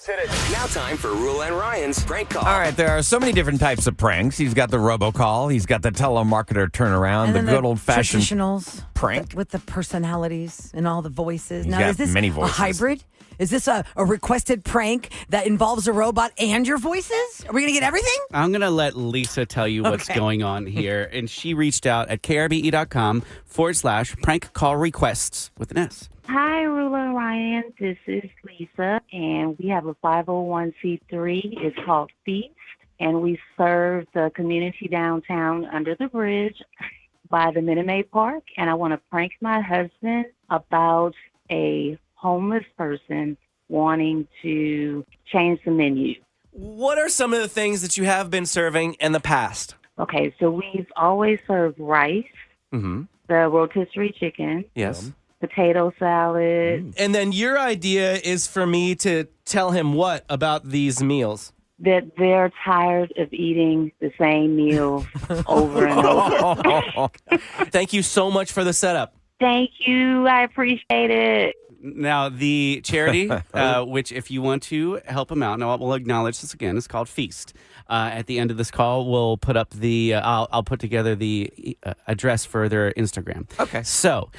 Let's hit it. Now time for Roula and Ryan's prank call. All right, there are so many different types of pranks. He's got the robocall. He's got the telemarketer turnaround, And the then good old-fashioned traditionals prank. with the personalities and all the voices. He's Now, got is this many a voices. hybrid? Is this a requested prank that involves a robot and your voices? Are we going to get everything? I'm going to let Lisa tell you what's going on here. And she reached out at krbe.com/prank call requests with an S. Hi, Roula and Ryan. This is Lisa, and we have a 501c3. It's called Feast, and we serve the community downtown under the bridge by the Minute Maid Park. And I want to prank my husband about a homeless person wanting to change the menu. What are some of the things that you have been serving in the past? Okay, so we've always served rice, Mm-hmm. the rotisserie chicken, Yes. potato salad, And then your idea is for me to tell him what about these meals? that they're tired of eating the same meal over and over. Thank you so much for the setup. Thank you. I appreciate it. Now, the charity, which if you want to help him out, now we'll acknowledge this again, is called Feast. At the end of this call, we'll put up the, I'll put together the address for their Instagram. Okay. So,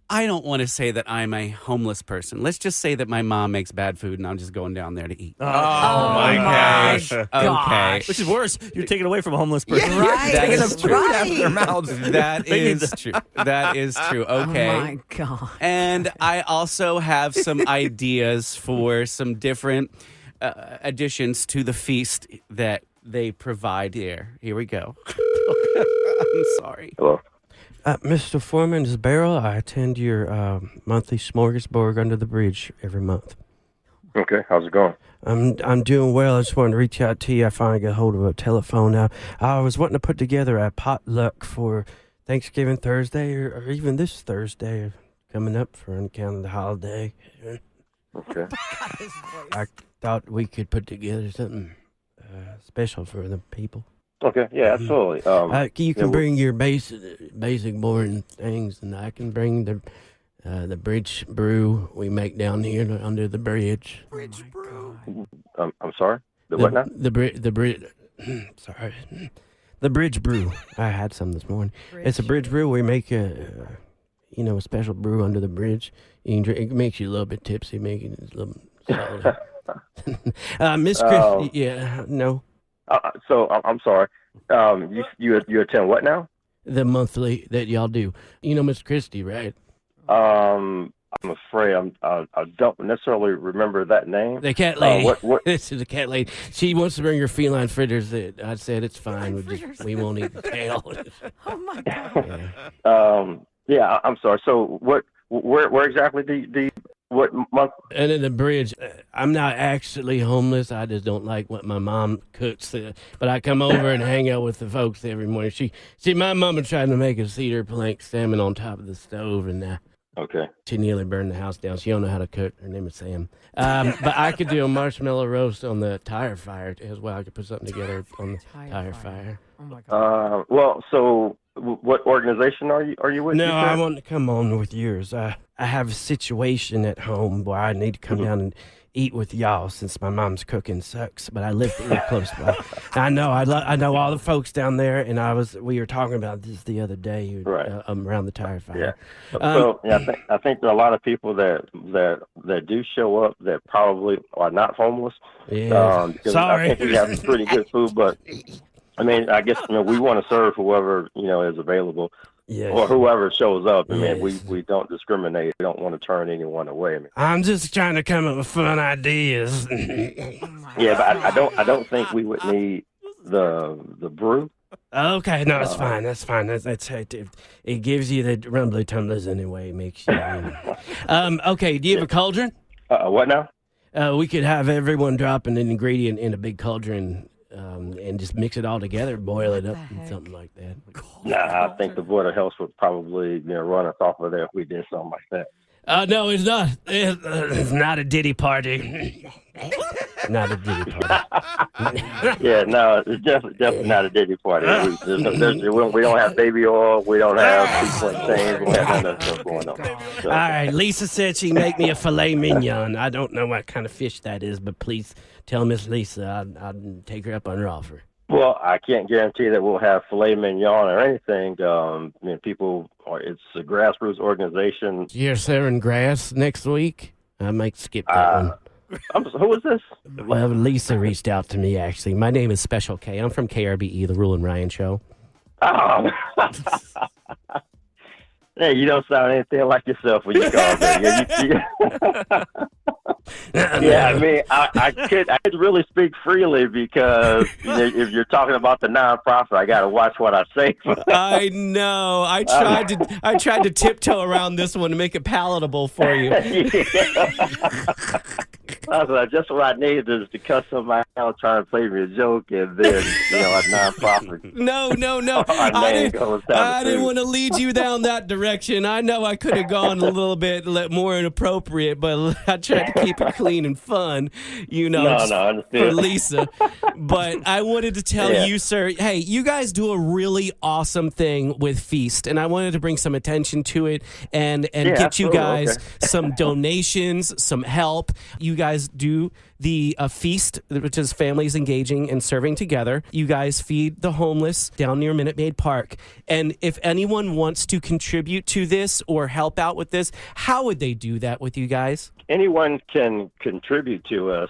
I don't want to say that I'm a homeless person. Let's just say that my mom makes bad food and I'm just going down there to eat. Oh, my gosh. Okay. Which is worse. You're taking away from a homeless person. Right. That Taking is the true. food out of their mouths. That is true. That is true. Okay. Oh, my God. And I also have some ideas for some different additions to the feast that they provide here. Here we go. I'm sorry. Hello. Mr. Foreman, this is Beryl. I attend your monthly smorgasbord under the bridge every month. Okay, how's it going? I'm doing well. I just wanted to reach out to you. I finally got hold of a telephone now. I was wanting to put together a potluck for Thanksgiving Thursday or even this Thursday coming up for on account of the holiday. Okay. I thought we could put together something special for the people. Okay, yeah, absolutely. You can bring your basic boring things, and I can bring the bridge brew we make down here under the bridge. Bridge brew. I'm sorry? What now? The bridge. Sorry, the bridge brew. I had some this morning. It's a bridge brew. We make a special brew under the bridge. You can drink, it makes you a little bit tipsy, making it a little solid. Miss Chris, yeah, no. So I'm sorry. You attend what now? The monthly that y'all do. You know Miss Christie, right? I'm afraid I don't necessarily remember that name. The cat lady. What? This is the cat lady. She wants to bring her feline fritters. I said it's fine. We won't eat the tail. Oh, my God. Yeah, I'm sorry. So where exactly what month? And in the bridge, I'm not actually homeless. I just don't like what my mom cooks. But I come over and hang out with the folks every morning. My mama tried to make a cedar plank salmon on top of the stove, and Okay. she nearly burned the house down. She don't know how to cook. Her name is Sam. But I could do a marshmallow roast on the tire fire as well. I could put something together on the tire fire. Oh, my God. Well, so what organization are you with? No, you said? I want to come on with yours. I have a situation at home where I need to come down and eat with y'all since my mom's cooking sucks. But I live real close by. I know. I know all the folks down there, and we were talking about this the other day, Right. Around the tire fire. Yeah. I think there are a lot of people that do show up that probably are not homeless. Yeah. Because Sorry. I think we have pretty good food, but I mean, I guess we want to serve whoever is available. Yes. Or whoever shows up. I mean, Yes. we don't discriminate. We don't want to turn anyone away. I mean, I'm just trying to come up with fun ideas. yeah, but I don't think we would need the brew. Okay, no, it's fine. That's fine. It gives you the rumbly tumblers anyway. It makes you. Okay, do you have a cauldron? What now? We could have everyone drop an ingredient in a big cauldron and just mix it all together, boil it up, and something like that. Nah, I think the Board of Health would probably run us off of there if we did something like that. No, it's not. It's not a Diddy party. Not a Diddy party. Yeah, no, it's definitely not a Diddy party. We don't have baby oil. We don't have 3-point chains. We don't have none of that stuff going on. So. All right, Lisa said she'd make me a filet mignon. I don't know what kind of fish that is, but please tell Miss Lisa I'd take her up on her offer. Well, I can't guarantee that we'll have filet mignon or anything. It's a grassroots organization. You're serving grass next week? I might skip that one. Who is this? Well, Lisa reached out to me, actually. My name is Special K. I'm from KRBE, the Roula and Ryan Show. Oh. Hey, you don't sound anything like yourself when you call me. Yeah, I mean, I could really speak freely because if you're talking about the nonprofit, I got to watch what I say. I know. I tried to tiptoe around this one to make it palatable for you. Just what I needed is to cut somebody out trying to play me a joke, and then a nonprofit. No. I didn't want to lead you down that direction. I know I could have gone a little bit more inappropriate, but I tried to keep it clean and fun, for Lisa. But I wanted to tell you, sir, hey, you guys do a really awesome thing with Feast, and I wanted to bring some attention to it and get you guys some donations, some help. You guys do the Feast, which is families engaging and serving together. You guys feed the homeless down near Minute Maid Park. And if anyone wants to contribute to this or help out with this, how would they do that with you guys? Anyone can contribute to us,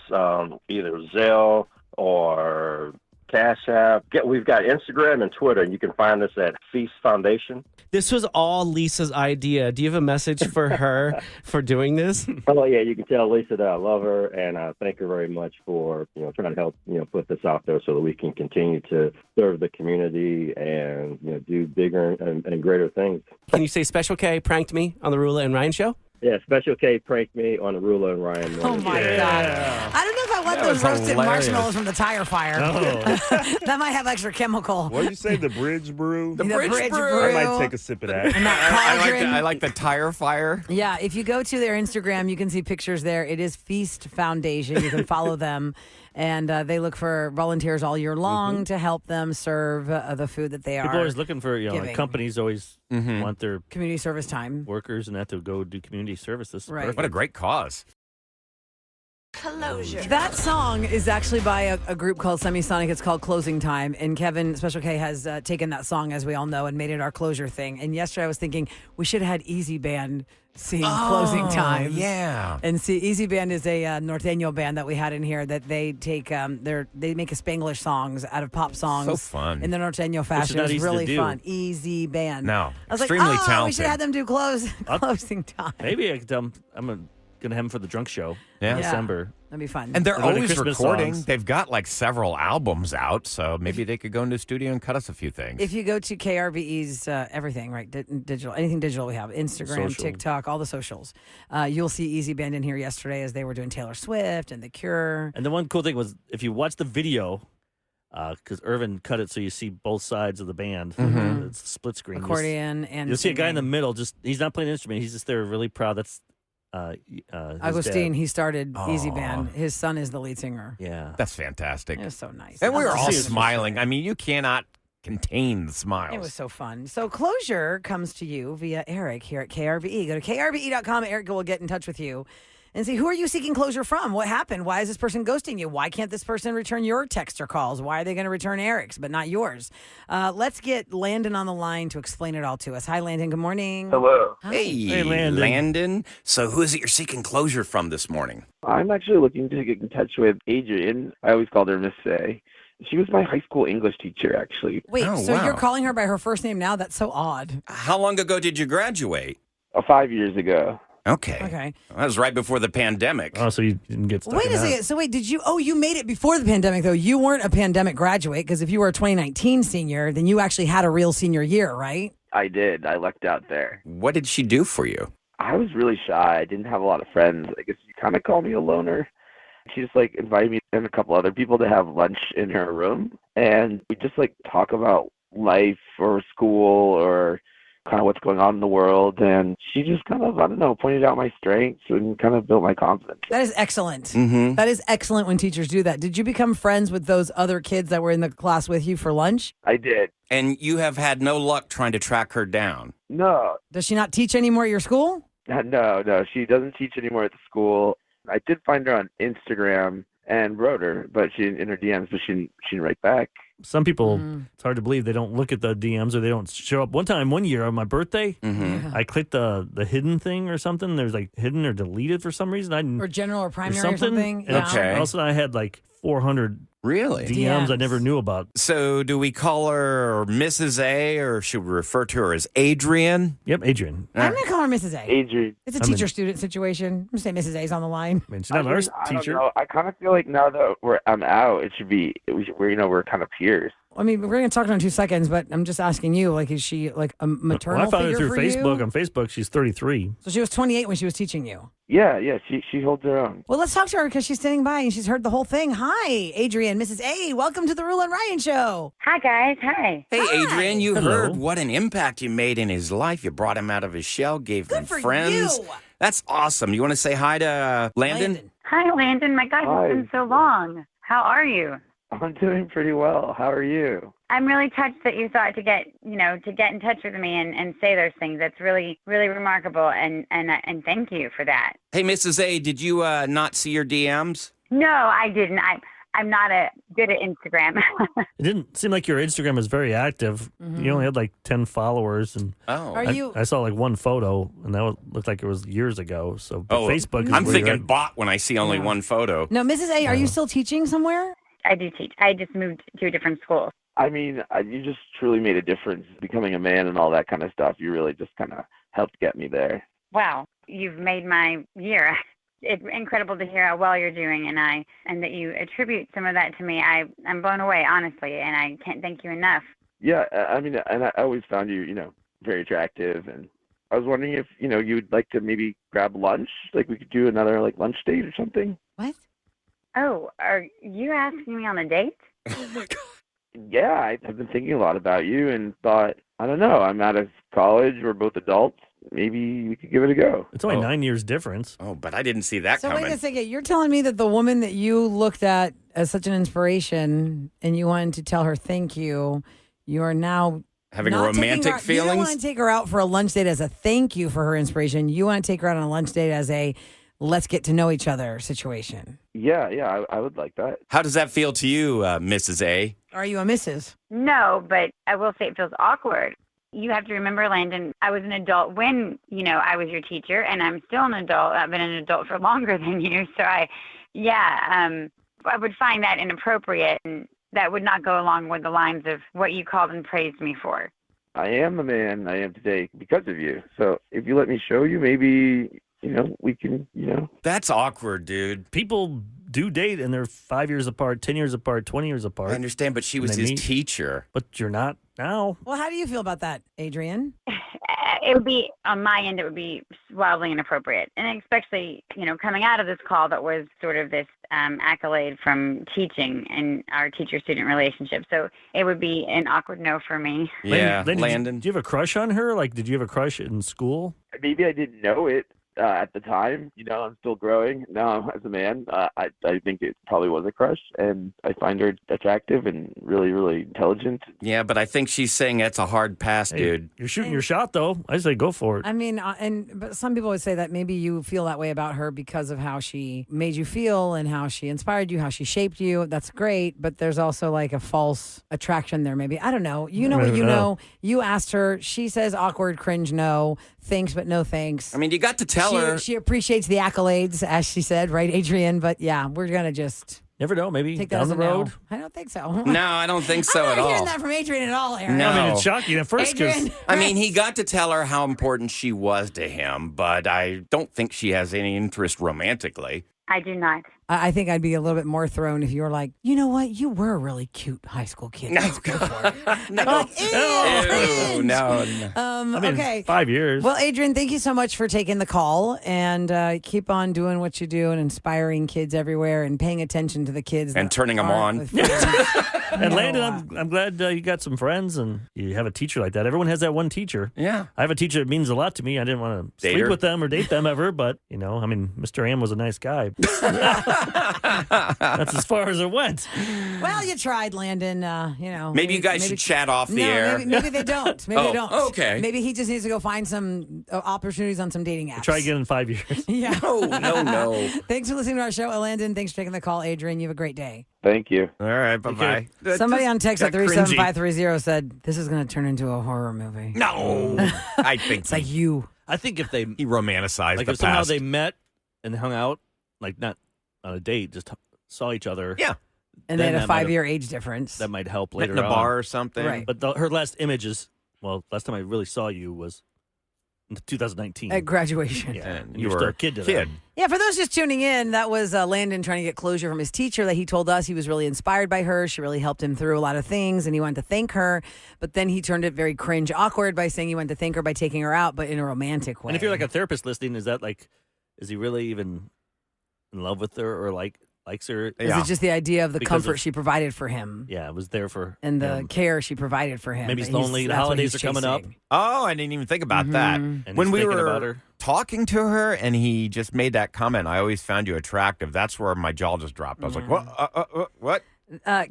either Zelle or Cash App. We've got Instagram and Twitter, and you can find us at Feast Foundation. This was all Lisa's idea. Do you have a message for her for doing this? Oh, yeah, you can tell Lisa that I love her, and I thank her very much for trying to help put this out there so that we can continue to serve the community and do bigger and greater things. Can you say Special K pranked me on the Roula and Ryan Show? Yeah, Special K pranked me on the Roula and Ryan. Oh, my God. I don't know if I want those roasted marshmallows from the tire fire. That might have extra chemical. What did you say, the Bridge Brew? The Bridge Brew. I might take a sip of that. And that I like the tire fire. Yeah, if you go to their Instagram, you can see pictures there. It is Feast Foundation. You can follow them. And they look for volunteers all year long to help them serve the food that they People are always looking for, giving. companies always want their community service time workers and that to go do community service. This is Right. perfect. What a great cause. Closure. That song is actually by a group called Semisonic. It's called Closing Time. And Kevin, Special K, has taken that song, as we all know, and made it our closure thing. And yesterday I was thinking we should have had Easy Band sing Closing Time. Yeah. And see, Easy Band is a norteño band that we had in here that they take they make a Spanglish songs out of pop songs. So fun. In the norteño fashion. not It's easy to really do. fun. Easy Band. No. I was Extremely like, talented. we should have them do Closing Time. Maybe I could tell them I'm going to have them for the drunk show Yeah. in December. That'd be fun. And they're Learning always Christmas recording. songs. They've got like several albums out, so maybe they could go into the studio and cut us a few things. If you go to KRBE's everything, right, digital, anything digital we have, Instagram, Social. TikTok, all the socials, you'll see Easy Band in here yesterday as they were doing Taylor Swift and The Cure. And the one cool thing was if you watch the video, because Irvin cut it so you see both sides of the band. It's a split screen. Accordion and You'll see a guy in the singing. middle, he's not playing an instrument. He's just there really proud. That's his Agustin, dad. he started Easy Band. His son is the lead singer. Yeah. That's fantastic. It was so nice. And we were It all was smiling. I mean, you cannot contain the smiles. It was so fun. So Closure comes to you via Eric here at KRBE. Go to krbe.com. Eric will get in touch with you and see, who are you seeking closure from? What happened? Why is this person ghosting you? Why can't this person return your text or calls? Why are they going to return Eric's but not yours? Let's get Landon on the line to explain it all to us. Hi, Landon. Good morning. Hello. Hey, Landon. Landon. So who is it you're seeking closure from this morning? I'm actually looking to get in touch with Adrian. I always called her Miss A. She was my high school English teacher, actually. Wait, Oh, so wow. you're calling her by her first name now? That's so odd. How long ago did you graduate? 5 years ago. Okay. Okay. That was right before the pandemic. Oh, so you didn't get stuck Wait in a that. second. So wait, you made it before the pandemic, though. You weren't a pandemic graduate, because if you were a 2019 senior, then you actually had a real senior year, right? I did. I lucked out there. What did she do for you? I was really shy. I didn't have a lot of friends. I guess you kind of call me a loner. She just invited me and a couple other people to have lunch in her room, and we just talk about life or school or kind of what's going on in the world. And she just kind of, I don't know, pointed out my strengths and kind of built my confidence. That is excellent. Mm-hmm. That is excellent when teachers do that. Did you become friends with those other kids that were in the class with you for lunch? I did. And you have had no luck trying to track her down. No. Does she not teach anymore at your school? No. She doesn't teach anymore at the school. I did find her on Instagram and wrote her, but she in her DMs, but she didn't write back. Some people, it's hard to believe they don't look at the DMs or they don't show up. One year on my birthday, I clicked the hidden thing or something. There's like hidden or deleted for some reason. Or general or primary or something? And Okay. all of a sudden I had like 400 Really? DMs I never knew about. So do we call her Mrs. A or should we refer to her as Adrian? Yep, Adrian. I'm going to call her Mrs. A. Adrian. It's a teacher-student situation. I'm going to say Mrs. A's on the line. I mean, she's not our I don't teacher. know. I kind of feel like now that I'm out, it should be, we're kind of peers. I mean, we're going to talk to her in 2 seconds, but I'm just asking you, like, is she like a maternal Well, I found her figure through for Facebook. you? On Facebook, she's 33. So she was 28 when she was teaching you. Yeah, she holds her own. Well, let's talk to her because she's standing by and she's heard the whole thing. Hi, Adrian, Mrs. A. Welcome to the Roula and Ryan Show. Hi, guys. Hi. Hey, Hi. Adrian, you Hello. heard what an impact you made in his life. You brought him out of his shell, gave him Good for friends. you. That's awesome. You want to say hi to Landon? Hi, Landon. My God, Hi. it's been so long. How are you? I'm doing pretty well. How are you? I'm really touched that you thought to get in touch with me and say those things. That's really, really remarkable, and thank you for that. Hey, Mrs. A, did you not see your DMs? No, I didn't. I'm not good at Instagram. It didn't seem like your Instagram was very active. You only had like 10 followers. And Oh. Are you? I saw like one photo, and that looked like it was years ago. So but Facebook is I'm where thinking you're at. bot when I see only one photo. No, Mrs. A, are you still teaching somewhere? I do teach. I just moved to a different school. I mean, you just truly made a difference becoming a man and all that kind of stuff. You really just kind of helped get me there. Wow, you've made my year. It's incredible to hear how well you're doing, and that you attribute some of that to me. I'm blown away, honestly, and I can't thank you enough. Yeah, I mean, and I always found you, very attractive. And I was wondering if, you'd like to maybe grab lunch. Like we could do another lunch date or something. What? Oh, are you asking me on a date? Oh, my God. Yeah, I've been thinking a lot about you and thought, I don't know, I'm out of college. We're both adults. Maybe we could give it a go. It's only 9 years difference. Oh, but I didn't see that So coming. wait a second. You're telling me that the woman that you looked at as such an inspiration and you wanted to tell her thank you, you are now Having not taking romantic her, you don't feelings? want to take her out for a lunch date as a thank you for her inspiration. You want to take her out on a lunch date as a let's get to know each other situation. Yeah, I would like that. How does that feel to you, Mrs. A? Are you a Mrs.? No, but I will say it feels awkward. You have to remember, Landon, I was an adult when, I was your teacher, and I'm still an adult. I've been an adult for longer than you. So I would find that inappropriate, and that would not go along with the lines of what you called and praised me for. I am the man I am today because of you. So if you let me show you, maybe, we can, That's awkward, dude. People do date, and they're 5 years apart, 10 years apart, 20 years apart. I understand, but she was they his meet. teacher. But you're not now. Well, how do you feel about that, Adrian? It would be, on my end, it would be wildly inappropriate. And especially, coming out of this call that was sort of this accolade from teaching and our teacher-student relationship. So it would be an awkward no for me. Yeah, Landon. Do you have a crush on her? Like, did you have a crush in school? Maybe I didn't know it at the time. I'm still growing now as a man. I think it probably was a crush, and I find her attractive and really, really intelligent. Yeah, but I think she's saying that's a hard pass, Hey, dude. You're shooting your shot, though. I say go for it. I mean, but some people would say that maybe you feel that way about her because of how she made you feel and how she inspired you, how she shaped you. That's great, but there's also like a false attraction there. Maybe I don't know. You know what you know. You asked her. She says awkward, cringe, no. Thanks, but no thanks. I mean, you got to tell her. She appreciates the accolades, as she said, right, Adrian? But yeah, we're gonna just Never know. Maybe take that down as the a no. road. I don't think so. No, I don't think so I'm at not hearing all. that from Adrian at all, Aaron. No. I mean, it's shocking at first because Adrian, I mean, he got to tell her how important she was to him, but I don't think she has any interest romantically. I do not. I think I'd be a little bit more thrown if you were like, you know what, you were a really cute high school kid. Let's go for it. No. I mean, okay. 5 years. Well, Adrian, thank you so much for taking the call, and keep on doing what you do and inspiring kids everywhere and paying attention to the kids And that turning 'em aren't on. with friends. And No. Landon, I'm glad you got some friends and you have a teacher like that. Everyone has that one teacher. Yeah. I have a teacher that means a lot to me. I didn't want to Date sleep her? with them or date them ever, but, I mean, Mr. Am was a nice guy. That's as far as it went. Well, you tried, Landon. Maybe you guys should chat off the air. Maybe they don't. Maybe they don't. Okay. Maybe he just needs to go find some opportunities on some dating apps. Try again in 5 years. Yeah. No. Thanks for listening to our show, Landon. Thanks for taking the call, Adrian. You have a great day. Thank you. All right, bye-bye. Somebody on text at That cringy. 37530 said, this is going to turn into a horror movie. No. I think It's like you. I think if they, he romanticized like, the if somehow past. they met and hung out, like, not on a date, just saw each other. Yeah. And they Then had a that might 5-year age difference. That might help Met later in a on. bar or something. Right. But her last images, last time I really saw you was in 2019. At graduation. Yeah, And you you were were still a kid to kid. them. Yeah, for those just tuning in, that was Landon trying to get closure from his teacher that he told us he was really inspired by her. She really helped him through a lot of things, and he wanted to thank her. But then he turned it very cringe awkward by saying he wanted to thank her by taking her out, but in a romantic way. And if you're like a therapist listening, is he really even in love with her or likes her? Is it just the idea of the Because comfort of- she provided for him Yeah, it was there for and the him. care she provided for him? Maybe he's that lonely. The that's what holidays he's are coming up. chasing. Oh, I didn't even think about that. And When he's we thinking were about her. talking to her and he just made that comment, I always found you attractive. That's where my jaw just dropped. I was like, what?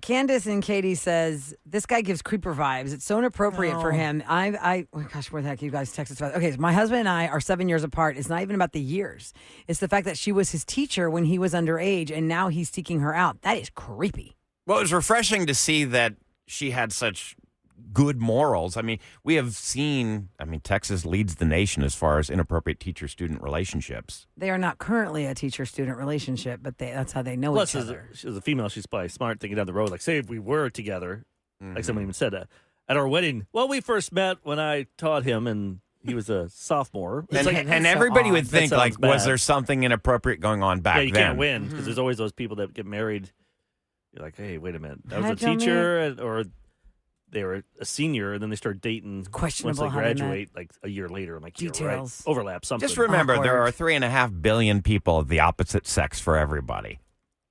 Candace and Katie says, this guy gives creeper vibes. It's so inappropriate for him. Oh gosh, where the heck you guys text us about? Okay, so my husband and I are 7 years apart. It's not even about the years. It's the fact that she was his teacher when he was underage and now he's seeking her out. That is creepy. Well, it was refreshing to see that she had such good morals. I mean, we have seen, Texas leads the nation as far as inappropriate teacher-student relationships. They are not currently a teacher-student relationship, but that's how they know Plus, each other. as a female, she's probably smart thinking down the road. Like, say if we were together, like someone even said at our wedding. Well, we first met when I taught him, and he was a sophomore. It's And, like, and so everybody odd. would think, That like, sounds was bad. there something inappropriate going on back yeah, you then? can't win because there's always those people that get married. You're like, hey, wait a minute, that was How'd a y'all teacher, or they were a senior, and then they start dating questionable once they how they met. graduate, like a year later. I'm like, you're right. Details. Overlap something. Just remember, there are Awkward. 3.5 billion people of the opposite sex for everybody.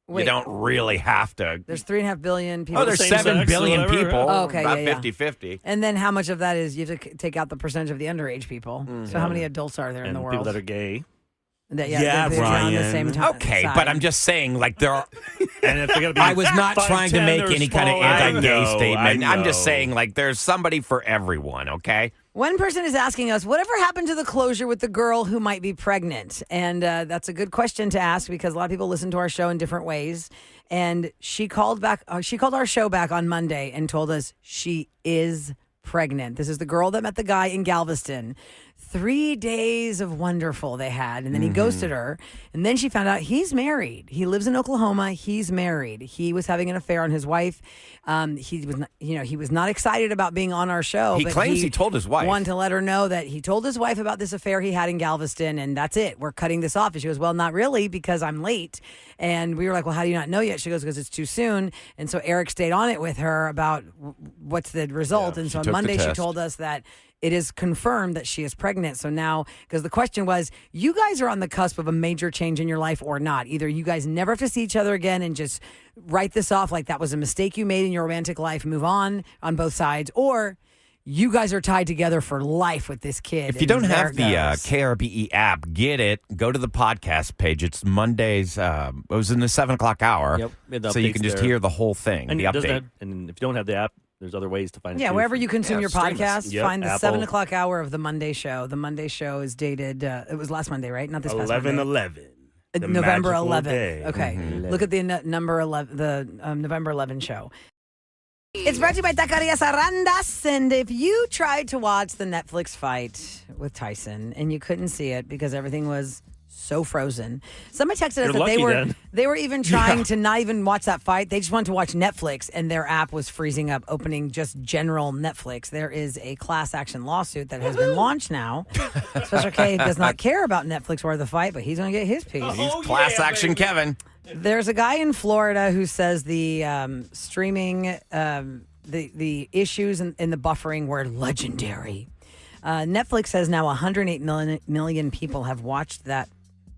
Wait, You don't really have to. there's 3.5 billion people. Oh, there's same 7 sex or billion whatever. people. Oh, okay, about yeah. 50-50. And then how much of that is you have to take out the percentage of the underage people? So how many adults are there in and the people world? that are gay. That, Yeah, that around the Ryan. same time. Okay, side. but I'm just saying, like, there are. And if they're gonna be I was not 5'10" trying to make or any kind of smaller, anti-gay I know, statement. I I'm just know. saying, like, there's somebody for everyone, okay? One person is asking us, whatever happened to the closure with the girl who might be pregnant? And that's a good question to ask because a lot of people listen to our show in different ways. And she called back. She called our show back on Monday and told us she is pregnant. This is the girl that met the guy in Galveston. 3 days of wonderful they had, and then he ghosted her. And then she found out he's married. He lives in Oklahoma. He's married. He was having an affair on his wife. He was, he was not excited about being on our show. He but claims he told his wife. Wanted to let her know that he told his wife about this affair he had in Galveston, and that's it. We're cutting this off. And she goes, well, not really, because I'm late. And we were like, well, how do you not know yet? She goes, because it's too soon. And so Eric stayed on it with her about what's the result. Yeah, and she so on took the Monday, she test. told us that it is confirmed that she is pregnant. So now, because the question was, you guys are on the cusp of a major change in your life or not. Either you guys never have to see each other again and just write this off like that was a mistake you made in your romantic life, move on both sides, or you guys are tied together for life with this kid. If you don't and there have it the goes. KRBE app, get it. Go to the podcast page. It's Mondays. It was in the 7 o'clock hour. Yep, the So you updates can just there. hear the whole thing, And the it doesn't update. have- and if you don't have the app, there's other ways to find it. Yeah, too. wherever you consume your stream us. podcast, Yep, find the Apple. 7 o'clock hour of the Monday show. The Monday show is dated, it was last Monday, right? Not this past Monday. 11/11. The November magical 11th. day. Okay. Mm-hmm. Look at the number 11, the November 11 show. It's brought to you by Taqueria Sarandas. And if you tried to watch the Netflix fight with Tyson and you couldn't see it because everything was so frozen, somebody texted us You're that lucky then. they were even trying to not even watch that fight. They just wanted to watch Netflix, and their app was freezing up, opening just general Netflix. There is a class action lawsuit that has been launched now. Special K does not care about Netflix or the fight, but he's going to get his piece. Class action Kevin. There's a guy in Florida who says the streaming, the issues in the buffering were legendary. Netflix says now 108 million people have watched that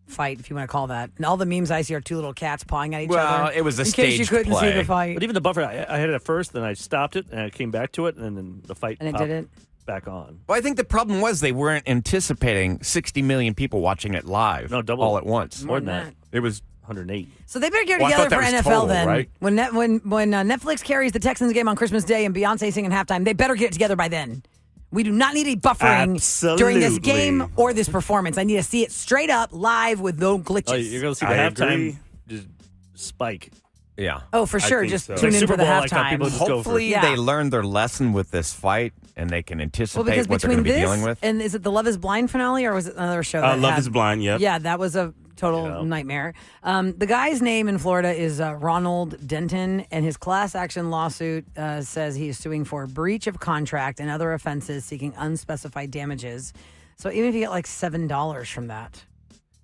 fight, if you want to call that. And all the memes I see are two little cats pawing at each other. Well, it was a in staged case you couldn't play. see the fight. But even the buffer, I had it at first, then I stopped it, and I came back to it, and then the fight And it popped didn't? back on. Well, I think the problem was they weren't anticipating 60 million people watching it live all at once. More than that. It was 108. So they better get Well, I together thought for that was NFL total, then. right? When Netflix carries the Texans game on Christmas Day and Beyonce singing halftime, they better get together by then. We do not need a buffering during this game or this performance. I need to see it straight up live with no glitches. Oh, you're going to see the halftime just spike. Yeah. Oh, for sure. Just tune in Super for the Bowl, I thought halftime. people just go for- Hopefully Yeah. they learned their lesson with this fight and they can Well, anticipate because what they're going between to be this dealing with. and is it the Love is Blind finale or was it another show? that Love had- is Blind, yep. Yeah, that was a total nightmare. The guy's name in Florida is Ronald Denton, and his class action lawsuit says he is suing for breach of contract and other offenses, seeking unspecified damages. So even if you get like $7 from that,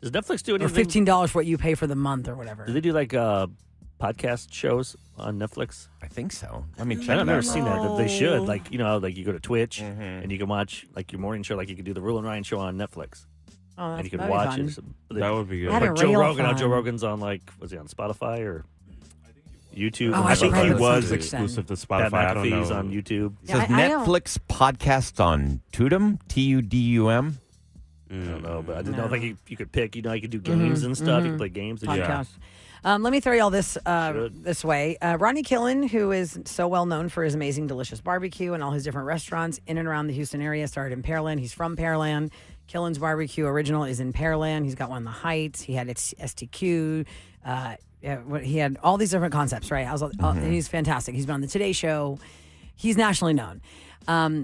Does Netflix do or anything? $15 for what you pay for the month or whatever. Do they do like podcast shows on Netflix? I think so. I mean, check I've it never out. seen that. They should. Like, like you go to Twitch and you can watch like your morning show, like you could do the Roula and Ryan show on Netflix. Oh, And you could that'd be watch fun. it. That would be good. That'd Like be Joe real Rogan. fun. Joe Rogan's on was he on Spotify or YouTube? Oh, I I should think probably he look was something. exclusive to Pat Spotify. I don't McAfee's know. on YouTube. It says I don't- Netflix podcast on Tudum, Tudum. I don't know, but I didn't know No. like you could pick. You could do games and stuff. You could play games. And Podcast. Let me throw y'all this Should. this way. Ronnie Killen, who is so well known for his amazing, delicious barbecue and all his different restaurants in and around the Houston area, started in Pearland. He's from Pearland. Killen's Barbecue original is in Pearland. He's got one in the Heights. He had its STQ. He had all these different concepts, right? And he's fantastic. He's been on the Today Show. He's nationally known.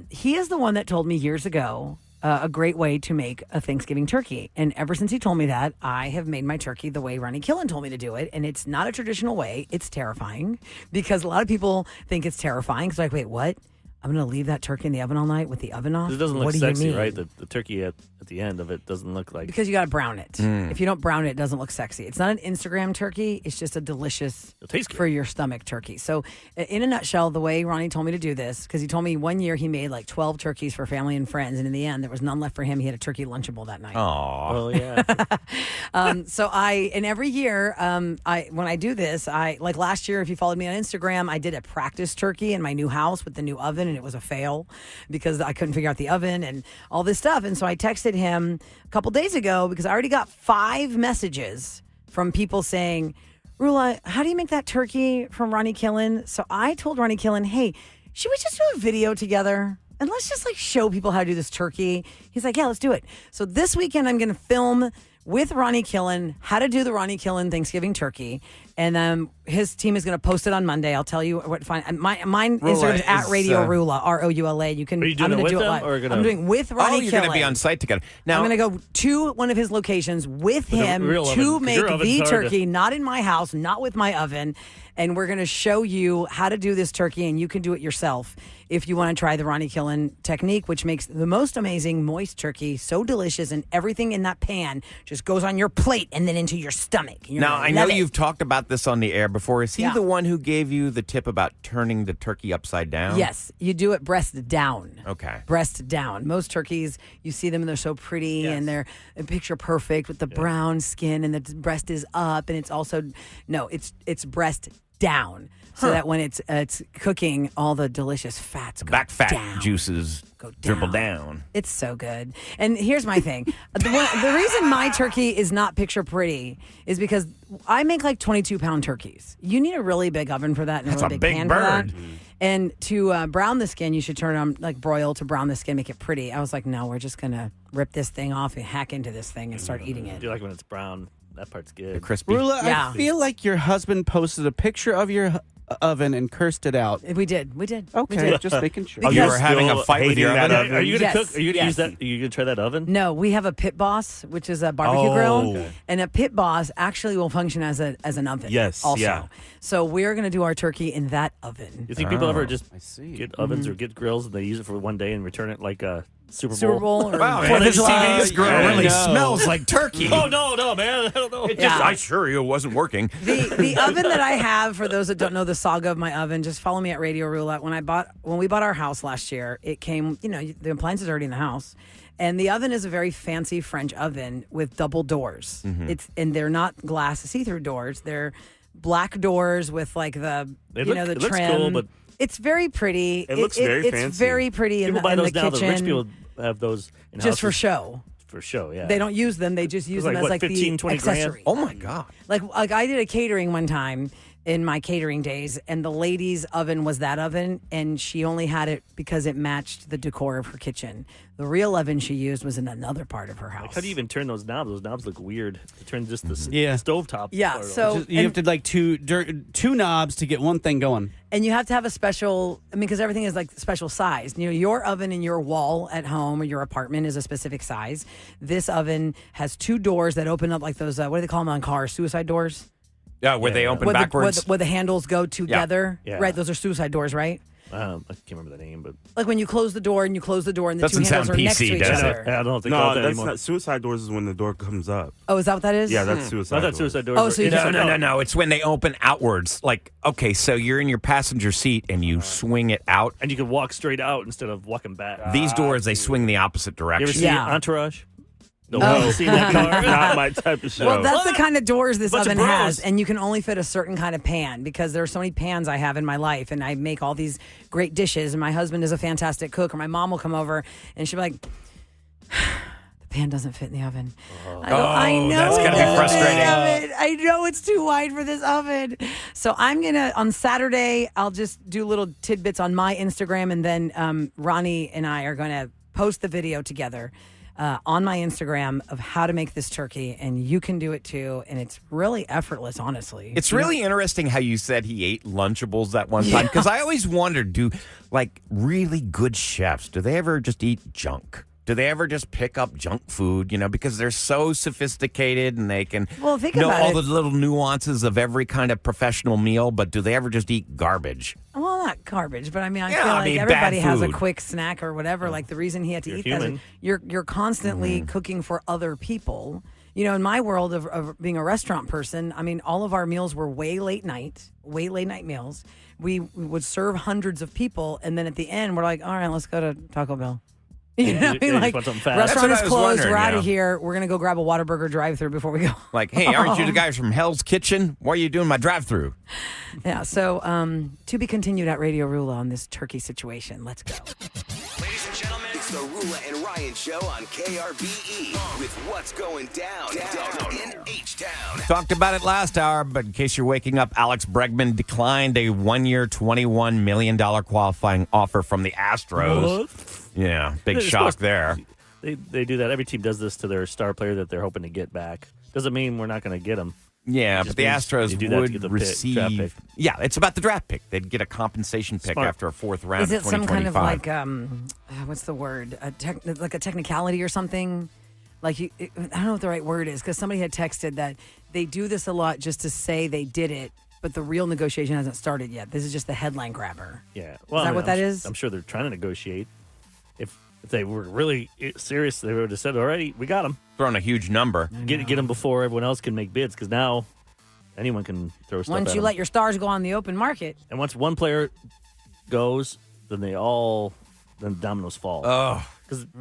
He is the one that told me years ago a great way to make a Thanksgiving turkey. And ever since he told me that, I have made my turkey the way Ronnie Killen told me to do it. And it's not a traditional way. It's terrifying because a lot of people think it's terrifying. Because like, wait, what? I'm going to leave that turkey in the oven all night with the oven off? It doesn't look what do sexy, you mean? right? The turkey at the end of it doesn't look like. Because you got to brown it. If you don't brown it, it doesn't look sexy. It's not an Instagram turkey. It's just a delicious It tastes good. for your stomach turkey. So, in a nutshell, the way Ronnie told me to do this, because he told me one year he made like 12 turkeys for family and friends, and in the end, there was none left for him. He had a turkey Lunchable that night. Aw. Oh yeah. And every year, when I do this, like last year, if you followed me on Instagram, I did a practice turkey in my new house with the new oven, and it was a fail because I couldn't figure out the oven and all this stuff. And so I texted him a couple days ago because I already got 5 messages from people saying, Roula, how do you make that turkey from Ronnie Killen? So I told Ronnie Killen, hey, should we just do a video together? And let's just like show people how to do this turkey. He's like, yeah, let's do it. So this weekend I'm going to film with Ronnie Killen how to do the Ronnie Killen Thanksgiving turkey. And his team is going to post it on Monday. I'll tell you what. Mine Instagram is at Radio Roula, Roula. You can. Are you doing I'm it going to with do it them live. or gonna- I'm doing with Ronnie Oh, Killen. you're going to be on site together. Now, I'm going to go to one of his locations with a him real to oven, 'cause make your oven's the hard to- turkey, not in my house, not with my oven. And we're going to show you how to do this turkey, and you can do it yourself if you want to try the Ronnie Killen technique, which makes the most amazing moist turkey so delicious, and everything in that pan just goes on your plate and then into your stomach. You're now gonna I know love it. you've talked about this on the air before. Is he Yeah. the one who gave you the tip about turning the turkey upside down? Yes, you do it breast down. Okay. Breast down. Most turkeys, you see them and they're so pretty and they're picture perfect with the brown skin and the breast is up, and it's also it's breast down. So that when it's cooking, all the delicious fats go Back fat down. juices Go dribble down. down. It's so good. And here's my thing. The reason my turkey is not picture pretty is because I make like 22-pound turkeys. You need a really big oven for that and That's a really a big big pan bird. for that. And to brown the skin, you should turn it on like broil to brown the skin, make it pretty. I was like, no, we're just going to rip this thing off and hack into this thing and start eating I it. do like when it's brown. That part's good. The crispy. Rula, Yeah. I feel like your husband posted a picture of your oven and cursed it out. We did. We Okay, did. just making sure. Oh, you Because- were having a Still fight with your hating that oven? oven? Are you gonna Yes, cook? Are you gonna yes. use that? Are you gonna try that oven? No, we have a Pit Boss, which is a barbecue Oh. grill, Okay. and a Pit Boss actually will function as an oven. Yes, also. yeah. So we're going to do our turkey in that oven. You think people ever just I see. get ovens Mm-hmm. or get grills and they use it for one day and return it like Super Bowl or Wow, Fourth man, of this July. TV's grill I really know. smells like turkey. Oh no, man! I don't know. I assure you it wasn't working. The oven that I have, for those that don't know the saga of my oven, just follow me at Radio Roulette. When we bought our house last year, it came, the appliances are already in the house. And the oven is a very fancy French oven with double doors. And they're not glass see-through doors. They're black doors with like the It the looks trim. cool, but it's very pretty. It looks very it's fancy. very pretty in people the, buy in those the now. kitchen. The rich people have those in just for houses. show. For show, yeah. They don't use them. They just use It's them like, as what, like 15, the 20 grand? accessory. Oh my God. Like I did a catering one time in my catering days, and the lady's oven was that oven, and she only had it because it matched the decor of her kitchen. The real oven she used was in another part of her house. Like, how do you even turn those knobs? Those knobs look weird. To turn just the Yeah. stovetop. Yeah, part so- on. You have to like two knobs to get one thing going. And you have to have a special, because everything is like special size. Your oven in your wall at home or your apartment is a specific size. This oven has two doors that open up like those, what do they call them on cars? Suicide doors? Yeah, where they open Where backwards. where the handles go together. Yeah. Right, those are suicide doors, right? I can't remember the name, but Like when you close the door and you close the door and the Doesn't two handles sound are next to PC, each does it? other. I don't know if they No, call it that that's anymore. not suicide doors. Is when the door comes up. Oh, is that what that is? Yeah, that's suicide. I thought doors. suicide doors. Oh, were- so you it's- just- No. It's when they open outwards. Like, okay, so you're in your passenger seat and you swing it out. And you can walk straight out instead of walking back. These doors, they swing the opposite You ever direction. see Yeah. Entourage? No, Oh. see that car? Not my type of show. Well, that's the kind of doors this Bunch of oven bros. has, and you can only fit a certain kind of pan because there are so many pans I have in my life, and I make all these great dishes. And my husband is a fantastic cook, or my mom will come over and she'll be like, "The pan doesn't fit in the oven." I go, I know that's it gotta be doesn't fit in the frustrating. oven. I know it's too wide for this oven. So I'm gonna on Saturday. I'll just do little tidbits on my Instagram, and then Ronnie and I are gonna post the video together. On my Instagram of how to make this turkey, and you can do it too, and it's really effortless, honestly. It's really interesting how you said he ate Lunchables that one time, because I always wondered, do like really good chefs, do they ever just eat junk? Do they ever just pick up junk food, because they're so sophisticated and they can Well, think know about all it. the little nuances of every kind of professional meal, but do they ever just eat garbage? Well, not garbage, but I mean, I Yeah, feel I like mean, bad everybody has a food. quick snack or whatever. Like the reason he had to You're eat that is human. you're constantly cooking for other people. In my world of being a restaurant person, I mean, all of our meals were way late night meals. We would serve hundreds of people, and then at the end, we're like, all right, let's go to Taco Bell. You know, You just like want something fast. restaurant That's is what I was closed. We're wondering, out of here. We're gonna go grab a Whataburger drive-through before we go. Like, hey, aren't you the guys from Hell's Kitchen? Why are you doing my drive-through? Yeah. So to be continued at Radio Roula on this turkey situation. Let's go. Ladies and gentlemen, it's the Roula and Ryan Show on KRBE with what's going down in H-Town. Talked about it last hour, but in case you're waking up, Alex Bregman declined a one-year, $21 million qualifying offer from the Astros. What? Yeah, big They're shock supposed- there. They do that. Every team does this to their star player that they're hoping to get back. Doesn't mean we're not going to get them. Yeah, just but the means Astros you do that to would get the receive. draft pick. Yeah, it's about the draft pick. They'd get a compensation pick Smart. after a fourth round. Is it of some kind of 2025. like what's the word? Like a technicality or something? Like I don't know what the right word is, because somebody had texted that they do this a lot just to say they did it, but the real negotiation hasn't started yet. This is just the headline grabber. Yeah. Is that what that is? I'm sure they're trying to negotiate. If they were really serious, they would have said, all right, we got them. Throwing a huge number. Get them before everyone else can make bids, because now anyone can throw stuff Once at you 'em. let your stars go on the open market, And once one player goes, then then dominoes fall. Oh, Because I don't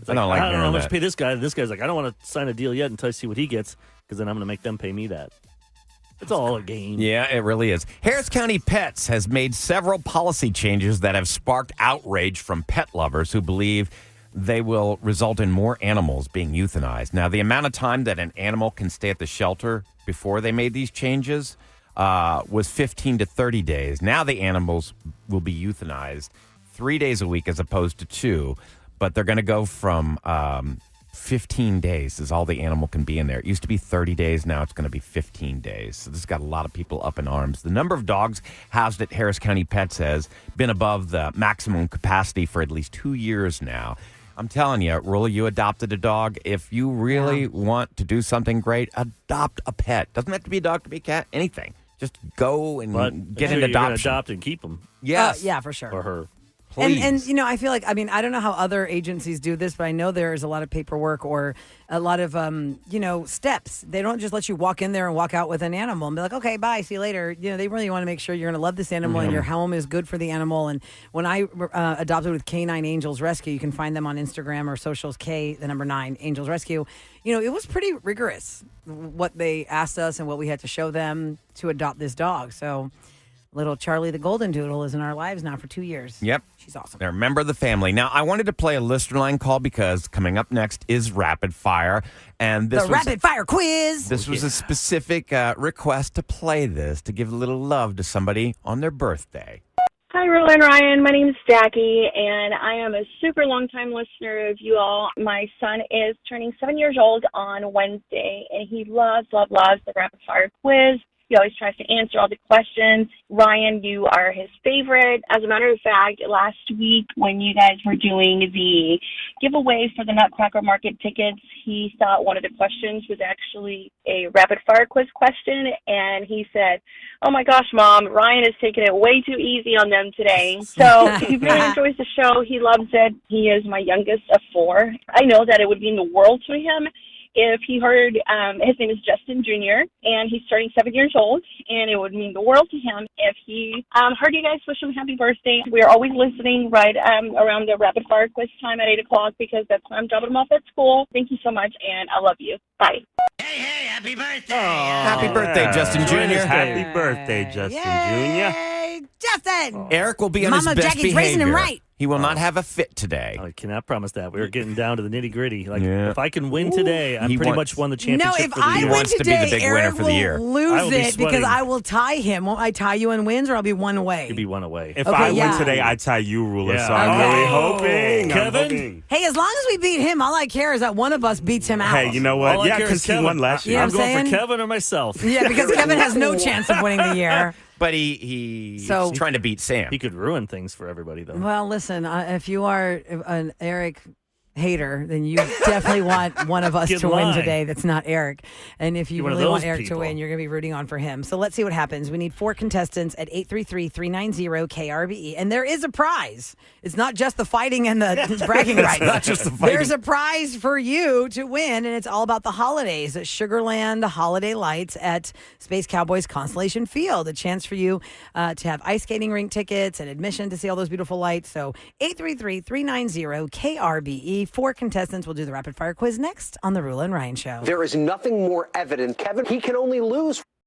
like I don't know how hearing much that. to pay this guy. This guy's like, I don't want to sign a deal yet until I see what he gets, because then I'm going to make them pay me that. It's all a game. yeah, it really is. Harris County Pets has made several policy changes that have sparked outrage from pet lovers who believe they will result in more animals being euthanized. Now, the amount of time that an animal can stay at the shelter before they made these changes was 15 to 30 days. Now the animals will be euthanized 3 days a week as opposed to 2, but they're going to go from 15 days is all the animal can be in there. It used to be 30 days. Now it's going to be 15 days. So this has got a lot of people up in arms. The number of dogs housed at Harris County Pets has been above the maximum capacity for at least 2 years now. I'm telling you, Roula, you adopted a dog. If you really want to do something great, adopt a pet. Doesn't have to be a dog, to be a cat, anything. Just go and But get sure an you're gonna adoption. adopt and keep them, Yes. yeah, for sure. or her. Please. And I feel like, I don't know how other agencies do this, but I know there is a lot of paperwork or a lot of steps. They don't just let you walk in there and walk out with an animal and be like, okay, bye, see you later. They really want to make sure you're going to love this animal and your home is good for the animal. And when I adopted with K9 Angels Rescue, you can find them on Instagram or socials, K9 Angels Rescue. It was pretty rigorous what they asked us and what we had to show them to adopt this dog. So little Charlie the Golden Doodle is in our lives now for 2 years. Yep. She's awesome. They're a member of the family. Now, I wanted to play a listener line call because coming up next is Rapid Fire. And this Rapid Fire quiz. This was a specific request to play this, to give a little love to somebody on their birthday. Hi, Roula and Ryan. My name is Jackie, and I am a super long-time listener of you all. My son is turning 7 years old on Wednesday, and he loves the Rapid Fire quiz. He always tries to answer all the questions. Ryan, you are his favorite. As a matter of fact, last week when you guys were doing the giveaway for the Nutcracker Market tickets, he thought one of the questions was actually a rapid fire quiz question, and he said, "Oh my gosh, Mom, Ryan is taking it way too easy on them today." So he really enjoys the show. He loves it. He is my youngest of 4. I know that it would mean the world to him if he heard, his name is Justin Jr., and he's turning 7 years old, and it would mean the world to him if he heard you guys wish him happy birthday. We're always listening right around the rapid fire quiz time at 8 o'clock because that's when I'm dropping him off at school. Thank you so much, and I love you. Bye. Hey, happy birthday. Happy birthday, Justin Jr. Happy birthday, Justin Jr. Hey, Justin. Eric will be on Mama his best Jackie's behavior. raising him right. He will not have a fit today. I cannot promise that. We're getting down to the nitty gritty. Like, Yeah. if I can win today, I'm He pretty wants- much won the No, championship if for the I year. win wants to be the today, big winner Eric for the will year. I lose will be it because sweating. I will tie him. Won't I tie you in wins, or I'll be one away? You'd be one away. If Okay, I yeah. win today, I tie you, Ruler. Yeah. So I'm Okay. really hoping. Kevin? I'm hoping. Hey, as long as we beat him, all I care is that one of us beats him out. Hey, you know All what? I Yeah, care is because he Kevin. won last You year. know I'm what I'm going for saying? Kevin or myself. Yeah, because Kevin has no chance of winning the year. But he's So- trying to beat Sam. He could ruin things for everybody, though. Well, listen, if you are an Eric hater, then you definitely want one of us Get to in win line. today that's not Eric. And if you You're one of really want those Eric to people. win, you're going to be rooting on for him. So let's see what happens. We need 4 contestants at 833-390-KRBE. And there is a prize. It's not just the fighting and the bragging rights. not just the fighting. There's a prize for you to win, and it's all about the holidays at Sugarland Holiday Lights at Space Cowboys Constellation Field. A chance for you to have ice skating rink tickets and admission to see all those beautiful lights. So 833-390-KRBE. 4 contestants will do the rapid fire quiz next on the Roula and Ryan Show. There is nothing more evident, Kevin. He can only lose.